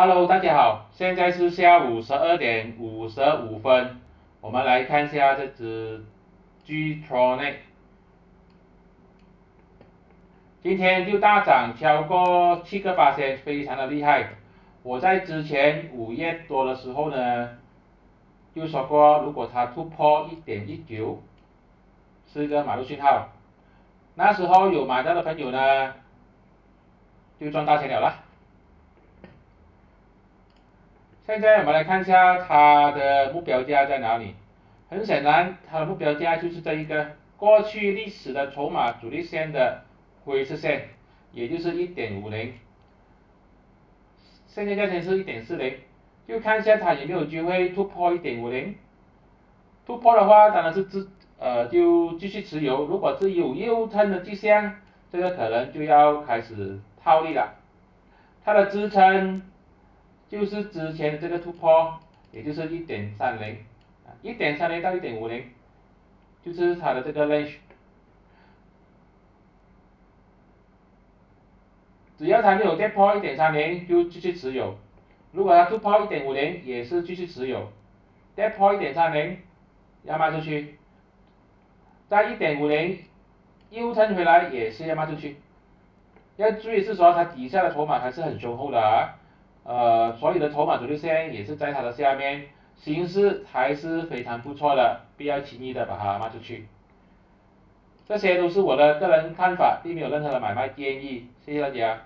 Hello，大家好，现在是下午12点55分，我们来看一下这只 G-Tronic，今天就大涨超过7%，非常的厉害。我在之前5月多的时候呢，就说过，如果它突破1.19，是一个买入信号。那时候有买到的朋友呢，就赚大钱了啦。现在我们来看一下它的目标价在哪里。很显然，它的目标价就是这一个过去历史的筹码主力线的灰色线，也就是1.50。现在价钱是1.40，就看一下它有没有机会突破1.50。突破的话，当然是就继续持有。如果是有右撑的迹象，这个可能就要开始套利了。它的支撑就是之前的这个突破，也就是1.30，1.30到1.50，就是它的这个 range。只要它没有跌破1.30，就继续持有。如果它突破1.50，也是继续持有。跌破1.30，要卖出去。在1.50右撑回来也是要卖出去。要注意是说它底下的筹码还是很雄厚的所有的筹码主力线也是在它的下面，形势还是非常不错的，不要轻易的把它卖出去。这些都是我的个人看法，并没有任何的买卖建议，谢谢大家。